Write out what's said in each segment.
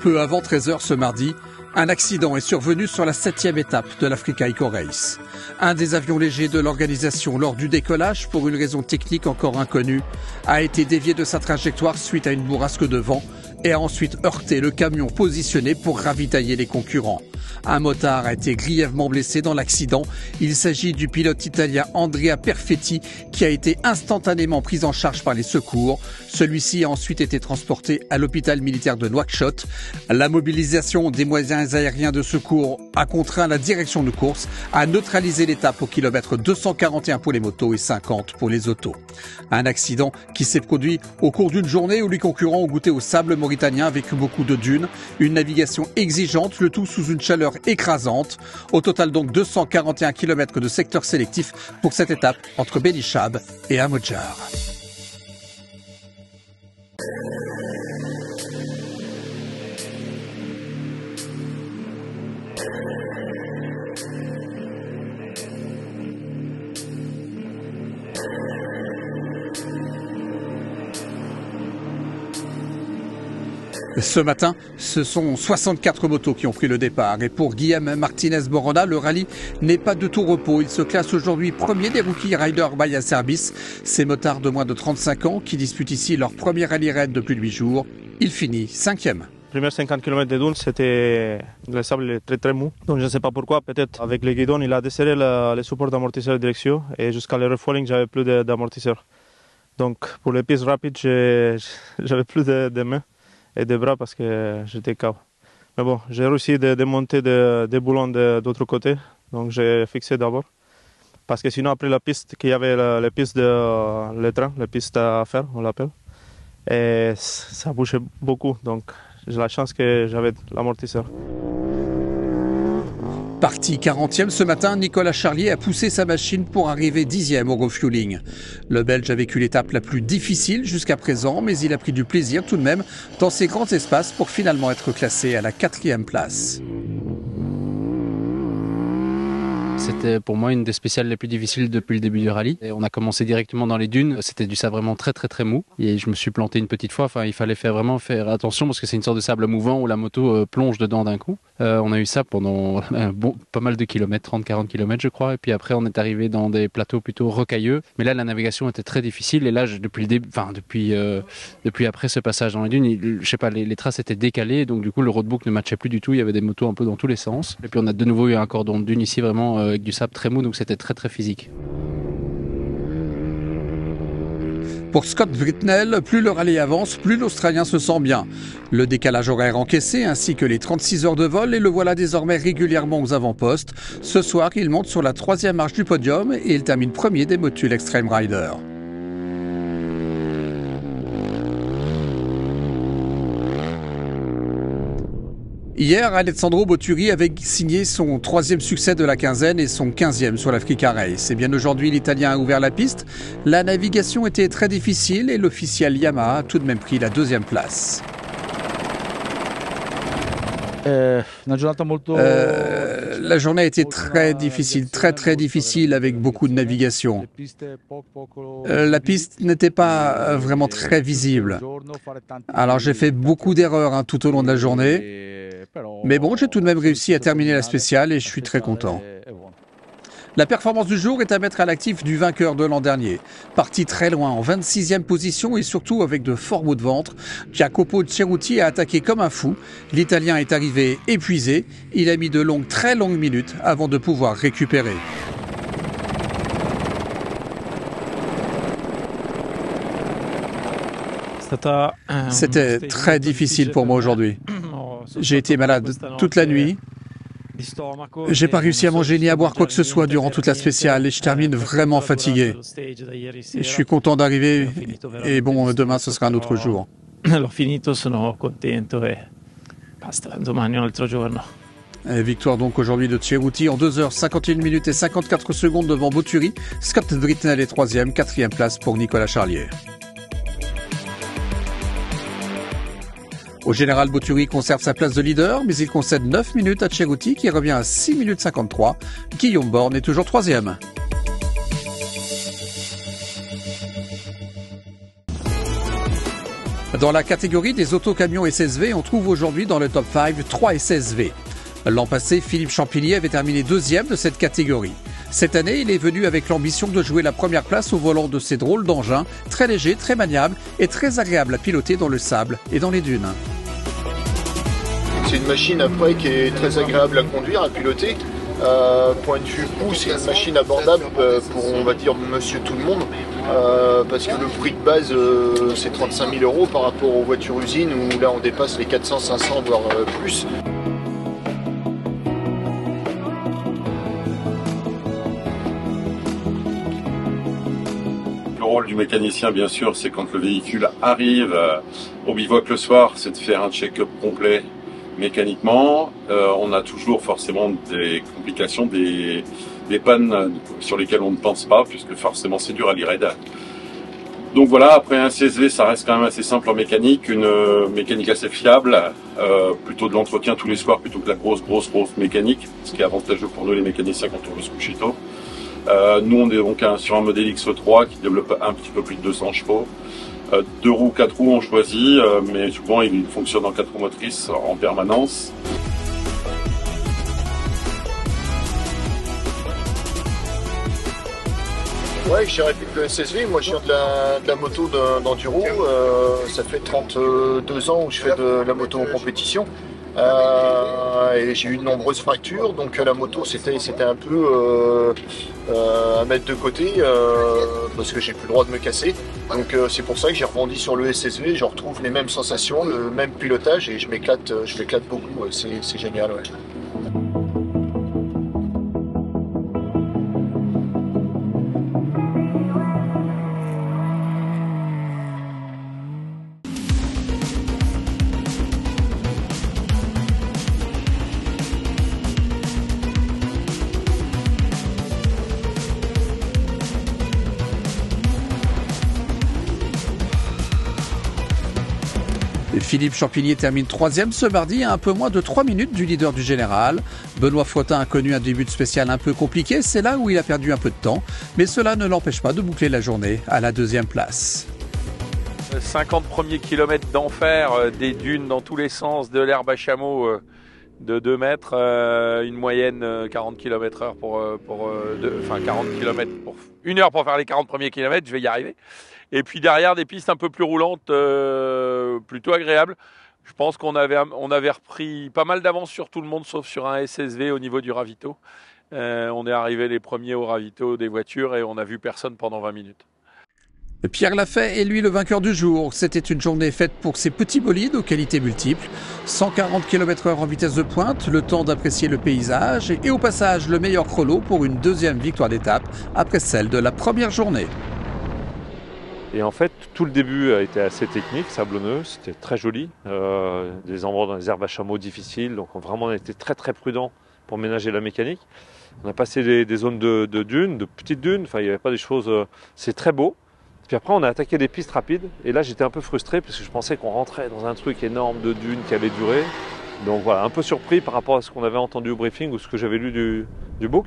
Peu avant 13h ce mardi, un accident est survenu sur la 7e étape de l'Africa Eco Race. Un des avions légers de l'organisation, lors du décollage, pour une raison technique encore inconnue, a été dévié de sa trajectoire suite à une bourrasque de vent et a ensuite heurté le camion positionné pour ravitailler les concurrents. Un motard a été grièvement blessé dans l'accident. Il s'agit du pilote italien Andrea Perfetti qui a été instantanément pris en charge par les secours. Celui-ci a ensuite été transporté à l'hôpital militaire de Nouakchott. La mobilisation des moyens aériens de secours a contraint la direction de course à neutraliser l'étape au kilomètre 241 pour les motos et 50 pour les autos. Un accident qui s'est produit au cours d'une journée où les concurrents ont goûté au sable mauritanien avec beaucoup de dunes, une navigation exigeante, le tout sous une chaleur écrasante. Au total donc 241 km de secteur sélectif pour cette étape entre Benichab et Amodjar. Ce matin, ce sont 64 motos qui ont pris le départ. Et pour Guillaume Martinez-Borona, le rallye n'est pas de tout repos. Il se classe aujourd'hui premier des Rookie Rider by Service. Ces motards de moins de 35 ans qui disputent ici leur premier rallye raid depuis 8 jours. Il finit 5e. Les premiers 50 km de dune, c'était le sable très mou. Donc je ne sais pas pourquoi, peut-être avec le guidon, il a desserré le support d'amortisseur de direction et jusqu'à le refueling, j'avais plus d'amortisseur. Donc pour les pistes rapides, j'avais plus de mains et de bras parce que j'étais KO. Mais bon, j'ai réussi de monter des boulons de l'autre côté, donc j'ai fixé d'abord. Parce que sinon, après la piste, qu'il y avait la piste de le train, la piste à faire, on l'appelle, et ça bougeait beaucoup, donc j'ai la chance que j'avais l'amortisseur. Parti 40e ce matin, Nicolas Charlier a poussé sa machine pour arriver 10e au refueling. Le Belge a vécu l'étape la plus difficile jusqu'à présent, mais il a pris du plaisir tout de même dans ces grands espaces pour finalement être classé à la 4e place. C'était pour moi une des spéciales les plus difficiles depuis le début du rallye. Et on a commencé directement dans les dunes, c'était du sable vraiment très mou. Et je me suis planté une petite fois, il fallait vraiment faire attention parce que c'est une sorte de sable mouvant où la moto plonge dedans d'un coup. On a eu ça pendant pas mal de kilomètres, 30-40 km je crois. Et puis après on est arrivé dans des plateaux plutôt rocailleux. Mais là la navigation était très difficile et là depuis après ce passage dans les dunes, je sais pas, les traces étaient décalées. Donc du coup le roadbook ne matchait plus du tout, il y avait des motos un peu dans tous les sens. Et puis on a de nouveau eu un cordon de dune ici vraiment avec du sable très mou, donc c'était très physique. Pour Scott Britnell, plus le rallye avance, plus l'Australien se sent bien. Le décalage horaire encaissé ainsi que les 36 heures de vol et le voilà désormais régulièrement aux avant-postes. Ce soir, il monte sur la 3e marche du podium et il termine premier des Motul Extreme Rider. Hier, Alessandro Botturi avait signé son 3e succès de la quinzaine et son 15e sur l'Africa Race. Et bien aujourd'hui, l'Italien a ouvert la piste. La navigation était très difficile et l'officiel Yamaha a tout de même pris la 2e place. La journée a été très difficile, très difficile avec beaucoup de navigation. La piste n'était pas vraiment très visible. Alors j'ai fait beaucoup d'erreurs tout au long de la journée. Mais bon, j'ai tout de même réussi à terminer la spéciale et je suis très content. La performance du jour est à mettre à l'actif du vainqueur de l'an dernier. Parti très loin, en 26e position et surtout avec de forts maux de ventre, Jacopo Ceruti a attaqué comme un fou. L'Italien est arrivé épuisé. Il a mis de très longues minutes avant de pouvoir récupérer. C'était très difficile pour moi aujourd'hui. J'ai été malade toute la nuit. J'ai pas réussi à manger ni à boire quoi que ce soit durant toute la spéciale et je termine vraiment fatigué. Et je suis content d'arriver et bon, demain ce sera un autre jour. Et victoire donc aujourd'hui de Ceruti en 2h51 minutes et 54 secondes devant Botturi. Scott Britnell est 3e, 4e place pour Nicolas Charlier. Au général, Botturi conserve sa place de leader, mais il concède 9 minutes à Ceruti qui revient à 6 minutes 53. Guillaume Borne est toujours 3e. Dans la catégorie des autocamions SSV, on trouve aujourd'hui dans le top 5 3 SSV. L'an passé, Philippe Champillier avait terminé deuxième de cette catégorie. Cette année, il est venu avec l'ambition de jouer la première place au volant de ces drôles d'engins, très légers, très maniables et très agréables à piloter dans le sable et dans les dunes. C'est une machine après qui est très agréable à conduire, à piloter. Point de vue coût, c'est une machine abordable pour, on va dire, monsieur tout le monde. Parce que le prix de base, c'est 35 000 € par rapport aux voitures usines où là on dépasse les 400, 500 voire plus. Le rôle du mécanicien, bien sûr, c'est quand le véhicule arrive au bivouac le soir, c'est de faire un check-up complet mécaniquement. On a toujours forcément des complications, des pannes sur lesquelles on ne pense pas, puisque forcément c'est dur à l'e-raid. Donc voilà, après un CSV, ça reste quand même assez simple en mécanique, une mécanique assez fiable, plutôt de l'entretien tous les soirs plutôt que la grosse mécanique, ce qui est avantageux pour nous les mécaniciens quand on veut se coucher tôt. Nous on est donc sur un modèle X3 qui développe un petit peu plus de 200 chevaux. 2 roues, 4 roues on choisit, mais souvent il fonctionne en 4 roues motrices en permanence. Ouais, je dirais plus que le SSV, moi je viens de la moto d'enduro, ça fait 32 ans où je fais de la moto en compétition. Et j'ai eu de nombreuses fractures, donc la moto c'était un peu à mettre de côté parce que j'ai plus le droit de me casser. Donc c'est pour ça que j'ai rebondi sur le SSV, je retrouve les mêmes sensations, le même pilotage et je m'éclate beaucoup, c'est génial. Ouais. Philippe Champillier termine troisième ce mardi à un peu moins de 3 minutes du leader du général. Benoît Frotin a connu un début de spécial un peu compliqué, c'est là où il a perdu un peu de temps, mais cela ne l'empêche pas de boucler la journée à la deuxième place. 50 premiers kilomètres d'enfer, des dunes dans tous les sens, de l'herbe à chameau de 2 mètres, une moyenne 40 km/h enfin 40 km pour 1 heure pour faire les 40 premiers kilomètres, je vais y arriver. Et puis derrière des pistes un peu plus roulantes, plutôt agréables. Je pense qu'on avait repris pas mal d'avance sur tout le monde, sauf sur un SSV au niveau du ravito. On est arrivé les premiers au ravito des voitures et on n'a vu personne pendant 20 minutes. Pierre Lafay est lui le vainqueur du jour. C'était une journée faite pour ces petits bolides aux qualités multiples. 140 km/h en vitesse de pointe, le temps d'apprécier le paysage et au passage le meilleur chrono pour une deuxième victoire d'étape après celle de la première journée. Et en fait, tout le début a été assez technique, sablonneux, c'était très joli. Des endroits dans les herbes à chameau difficiles, donc vraiment on a été très prudent pour ménager la mécanique. On a passé des zones de dunes, de petites dunes, enfin il n'y avait pas des choses... c'est très beau. Puis après on a attaqué des pistes rapides, et là j'étais un peu frustré parce que je pensais qu'on rentrait dans un truc énorme de dunes qui allait durer. Donc voilà, un peu surpris par rapport à ce qu'on avait entendu au briefing ou ce que j'avais lu du book.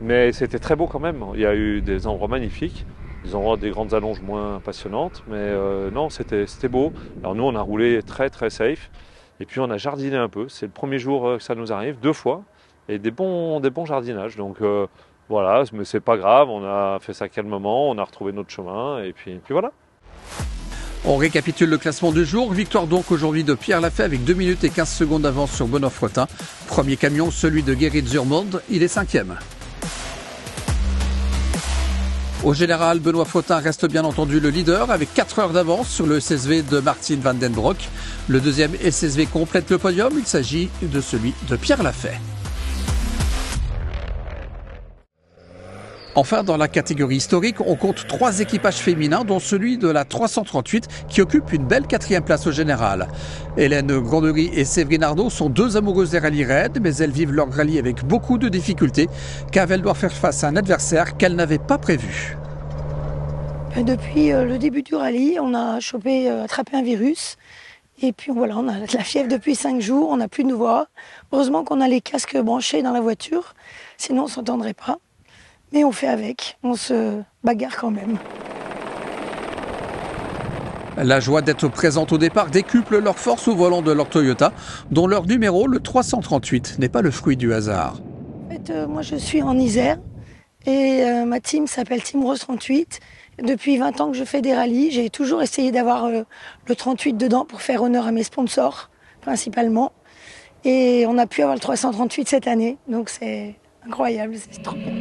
Mais c'était très beau quand même, il y a eu des endroits magnifiques. Ils ont des grandes allonges moins passionnantes, mais non, c'était beau. Alors nous, on a roulé très safe, et puis on a jardiné un peu. C'est le premier jour que ça nous arrive, 2 fois, et des bons jardinages. Donc voilà, mais c'est pas grave, on a fait ça calmement, on a retrouvé notre chemin, et puis voilà. On récapitule le classement du jour. Victoire donc aujourd'hui de Pierre Lafay avec 2 minutes et 15 secondes d'avance sur Benoît Frotin. Premier camion, celui de Gerrit Zurmond, il est 5e. Au général, Benoît Frotin reste bien entendu le leader avec 4 heures d'avance sur le SSV de Martin van den Broek. Le deuxième SSV complète le podium, il s'agit de celui de Pierre Lafay. Enfin, dans la catégorie historique, on compte 3 équipages féminins, dont celui de la 338 qui occupe une belle 4e place au général. Hélène Grandery et Séverine Arnaud sont 2 amoureuses des rallyes raids, mais elles vivent leur rallye avec beaucoup de difficultés, car elles doivent faire face à un adversaire qu'elles n'avaient pas prévu. Depuis le début du rallye, on a attrapé un virus. Et puis voilà, on a de la fièvre depuis 5 jours, on n'a plus de voix. Heureusement qu'on a les casques branchés dans la voiture, sinon on ne s'entendrait pas. Mais on fait avec, on se bagarre quand même. La joie d'être présente au départ décuple leur force au volant de leur Toyota, dont leur numéro, le 338, n'est pas le fruit du hasard. En fait, moi je suis en Isère et ma team s'appelle Team Rose 38. Depuis 20 ans que je fais des rallyes, j'ai toujours essayé d'avoir le 38 dedans pour faire honneur à mes sponsors, principalement. Et on a pu avoir le 338 cette année, donc c'est incroyable, c'est trop bien.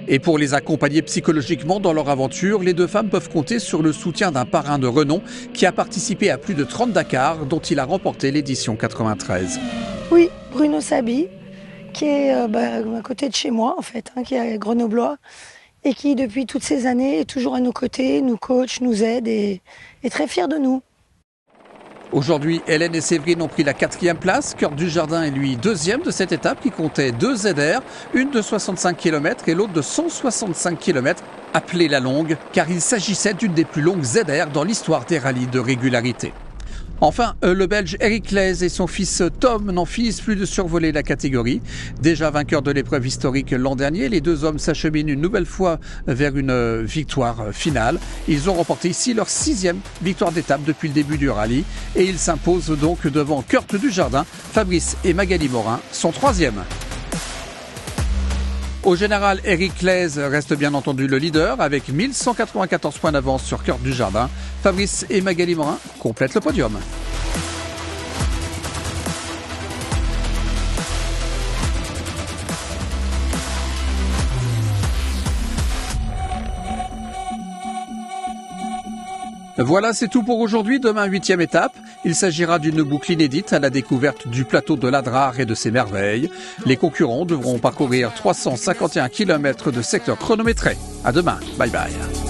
Et pour les accompagner psychologiquement dans leur aventure, les deux femmes peuvent compter sur le soutien d'un parrain de renom qui a participé à plus de 30 Dakar, dont il a remporté l'édition 93. Oui, Bruno Sabi, qui est à côté de chez moi, en fait, qui est grenoblois, et qui, depuis toutes ces années, est toujours à nos côtés, nous coach, nous aide et est très fier de nous. Aujourd'hui, Hélène et Séverine ont pris la 4e place. Cœur du Jardin est lui 2e de cette étape qui comptait 2 ZR, une de 65 km et l'autre de 165 km, appelée la longue, car il s'agissait d'une des plus longues ZR dans l'histoire des rallyes de régularité. Enfin, le Belge Eric Lez et son fils Tom n'en finissent plus de survoler la catégorie. Déjà vainqueurs de l'épreuve historique l'an dernier, les deux hommes s'acheminent une nouvelle fois vers une victoire finale. Ils ont remporté ici leur 6e victoire d'étape depuis le début du rallye et ils s'imposent donc devant Kurt du Jardin. Fabrice et Magali Morin sont 3e. Au général, Eric Lez reste bien entendu le leader avec 1194 points d'avance sur Kurt du Jardin. Fabrice et Magali Morin complètent le podium. Voilà, c'est tout pour aujourd'hui. Demain, 8e étape. Il s'agira d'une boucle inédite à la découverte du plateau de l'Adrar et de ses merveilles. Les concurrents devront parcourir 351 km de secteur chronométré. À demain. Bye bye.